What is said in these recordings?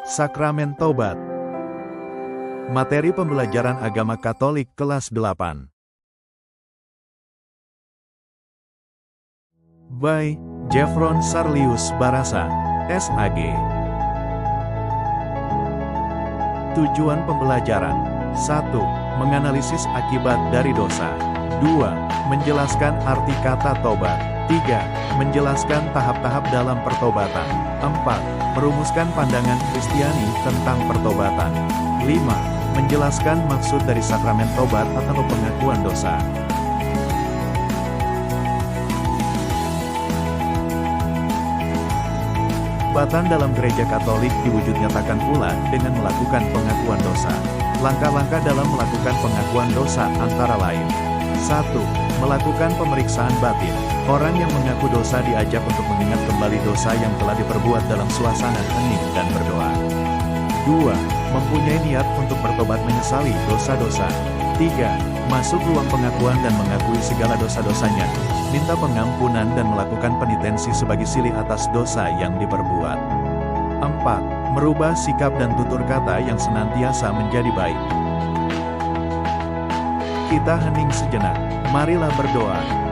Sakramen Tobat. Materi pembelajaran agama Katolik kelas 8. By Jeffron Sarlius Barasa, SAG. Tujuan pembelajaran: 1. Menganalisis akibat dari dosa. 2. Menjelaskan arti kata tobat. 3. Menjelaskan tahap-tahap dalam pertobatan. 4. Merumuskan pandangan Kristiani tentang pertobatan. 5. Menjelaskan maksud dari sakramen tobat atau pengakuan dosa. Tobatan dalam gereja Katolik diwujud nyatakan pula dengan melakukan pengakuan dosa. Langkah-langkah dalam melakukan pengakuan dosa antara lain: 1. Melakukan pemeriksaan batin. Orang yang mengaku dosa diajak untuk mengingat kembali dosa yang telah diperbuat dalam suasana hening dan berdoa. 2. Mempunyai niat untuk bertobat menyesali dosa-dosa. 3. Masuk ruang pengakuan dan mengakui segala dosa-dosanya, minta pengampunan dan melakukan penitensi sebagai silih atas dosa yang diperbuat. 4. Merubah sikap dan tutur kata yang senantiasa menjadi baik. Kita hening sejenak, marilah berdoa.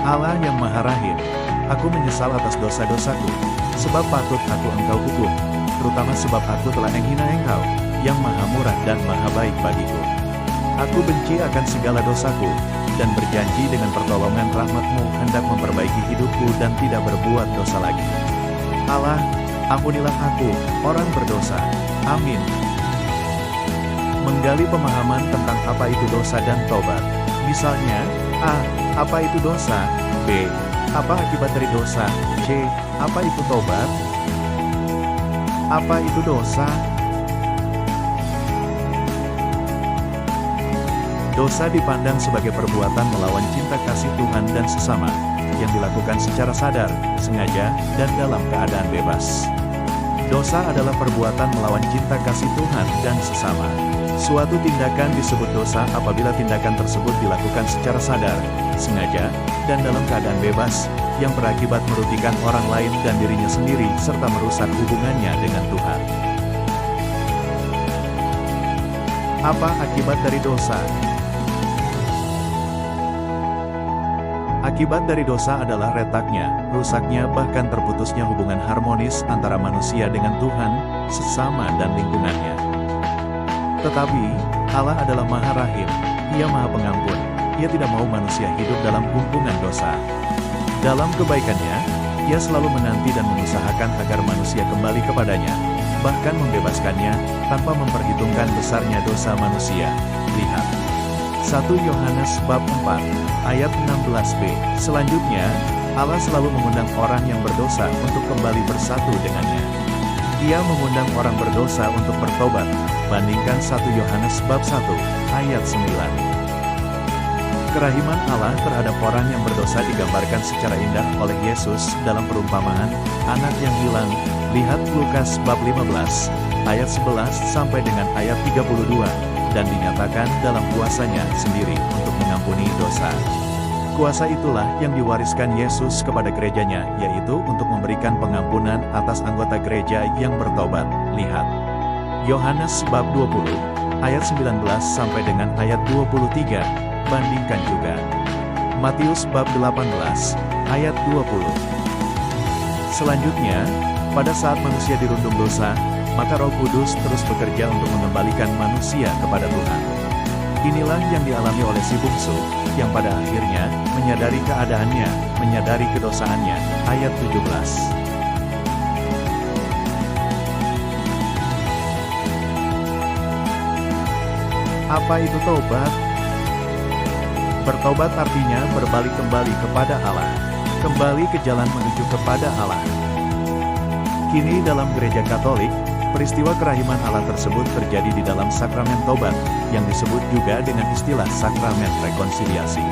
Allah yang Maha Rahim, aku menyesal atas dosa-dosaku, sebab patut aku Engkau hukum, terutama sebab aku telah menghina Engkau, yang Maha Murah dan Maha Baik bagiku. Aku benci akan segala dosaku, dan berjanji dengan pertolongan rahmat-Mu hendak memperbaiki hidupku dan tidak berbuat dosa lagi. Allah, ampunilah aku, orang berdosa. Amin. Menggali pemahaman tentang apa itu dosa dan tobat. Misalnya, A. Apa itu dosa? B. Apa akibat dari dosa? C. Apa itu tobat? Apa itu dosa? Dosa dipandang sebagai perbuatan melawan cinta kasih Tuhan dan sesama, yang dilakukan secara sadar, sengaja, dan dalam keadaan bebas. Dosa adalah perbuatan melawan cinta kasih Tuhan dan sesama. Suatu tindakan disebut dosa apabila tindakan tersebut dilakukan secara sadar, sengaja, dan dalam keadaan bebas, yang berakibat merugikan orang lain dan dirinya sendiri serta merusak hubungannya dengan Tuhan. Apa akibat dari dosa? Akibat dari dosa adalah retaknya, rusaknya bahkan terputusnya hubungan harmonis antara manusia dengan Tuhan, sesama dan lingkungannya. Tetapi, Allah adalah Maha Rahim, Ia Maha Pengampun, Ia tidak mau manusia hidup dalam hubungan dosa. Dalam kebaikannya, Ia selalu menanti dan mengusahakan agar manusia kembali kepadanya, bahkan membebaskannya, tanpa memperhitungkan besarnya dosa manusia. Lihat 1 Yohanes bab 4, ayat 16b. Selanjutnya, Allah selalu mengundang orang yang berdosa untuk kembali bersatu dengannya. Ia mengundang orang berdosa untuk bertobat. Bandingkan 1 Yohanes bab 1, ayat 9. Kerahiman Allah terhadap orang yang berdosa digambarkan secara indah oleh Yesus dalam perumpamaan anak yang hilang. Lihat Lukas bab 15, ayat 11 sampai dengan ayat 32, dan dinyatakan dalam kuasanya sendiri untuk mengampuni dosa. Kuasa itulah yang diwariskan Yesus kepada gerejanya, yaitu untuk memberikan pengampunan atas anggota gereja yang bertobat. Lihat Yohanes bab 20, ayat 19 sampai dengan ayat 23, bandingkan juga Matius bab 18, ayat 20. Selanjutnya, pada saat manusia dirundung dosa, maka Roh Kudus terus bekerja untuk mengembalikan manusia kepada Tuhan. Inilah yang dialami oleh si bungsu, yang pada akhirnya menyadari keadaannya, menyadari kedosaannya. Ayat 17. Apa itu tobat? Bertobat artinya berbalik kembali kepada Allah, kembali ke jalan menuju kepada Allah. Kini dalam gereja Katolik, peristiwa kerahiman Allah tersebut terjadi di dalam sakramen tobat, yang disebut juga dengan istilah sakramen rekonsiliasi.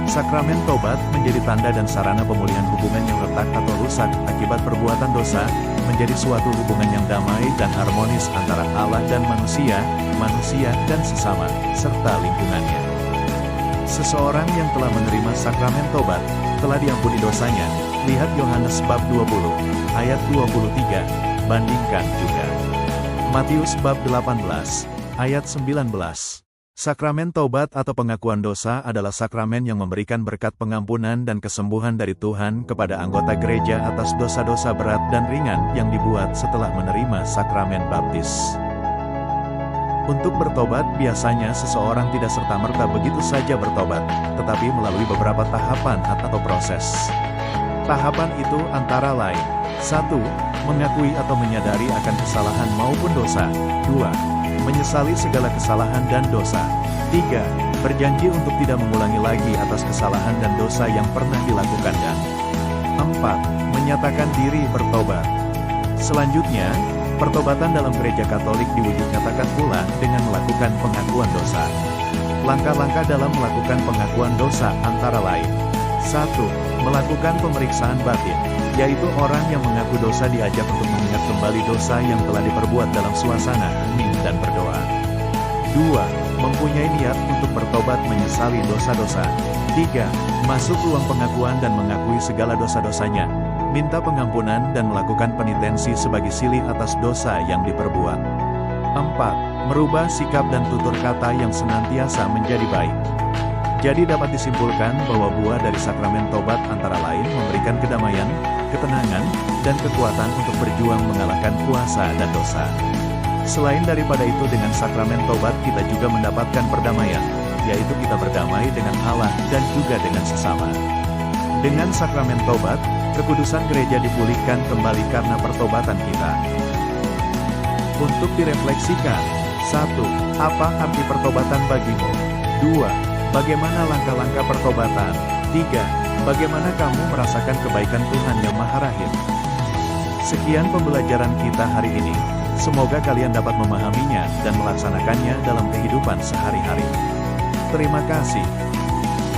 Sakramen tobat menjadi tanda dan sarana pemulihan hubungan yang retak atau rusak akibat perbuatan dosa, menjadi suatu hubungan yang damai dan harmonis antara Allah dan manusia, manusia dan sesama, serta lingkungannya. Seseorang yang telah menerima sakramen tobat, telah diampuni dosanya. Lihat Yohanes bab 20, ayat 23, bandingkan juga Matius bab 18, ayat 19. Sakramen Taubat atau pengakuan dosa adalah sakramen yang memberikan berkat pengampunan dan kesembuhan dari Tuhan kepada anggota gereja atas dosa-dosa berat dan ringan yang dibuat setelah menerima sakramen baptis. Untuk bertobat, biasanya seseorang tidak serta-merta begitu saja bertobat, tetapi melalui beberapa tahapan atau proses. Tahapan itu antara lain: 1. Mengakui atau menyadari akan kesalahan maupun dosa. 2. Menyesali segala kesalahan dan dosa. 3. Berjanji untuk tidak mengulangi lagi atas kesalahan dan dosa yang pernah dilakukan. Dan 4. Menyatakan diri bertobat. Selanjutnya, pertobatan dalam gereja Katolik diwujudnyatakan pula dengan melakukan pengakuan dosa. Langkah-langkah dalam melakukan pengakuan dosa antara lain: 1. Melakukan pemeriksaan batin, yaitu orang yang mengaku dosa diajak untuk mengingat kembali dosa yang telah diperbuat dalam suasana hening dan berdoa. 2. Mempunyai niat untuk bertobat menyesali dosa-dosa. 3. Masuk ruang pengakuan dan mengakui segala dosa-dosanya, minta pengampunan dan melakukan penitensi sebagai silih atas dosa yang diperbuat. 4. Merubah sikap dan tutur kata yang senantiasa menjadi baik. Jadi dapat disimpulkan bahwa buah dari sakramen tobat antara lain memberikan kedamaian, ketenangan, dan kekuatan untuk berjuang mengalahkan kuasa dan dosa. Selain daripada itu, dengan sakramen tobat kita juga mendapatkan perdamaian, yaitu kita berdamai dengan Allah dan juga dengan sesama. Dengan sakramen tobat, kekudusan gereja dipulihkan kembali karena pertobatan kita. Untuk direfleksikan: 1. Apa arti pertobatan bagimu? 2. Bagaimana langkah-langkah pertobatan? 3. Bagaimana kamu merasakan kebaikan Tuhan yang Maha Rahim? Sekian pembelajaran kita hari ini. Semoga kalian dapat memahaminya dan melaksanakannya dalam kehidupan sehari-hari. Terima kasih.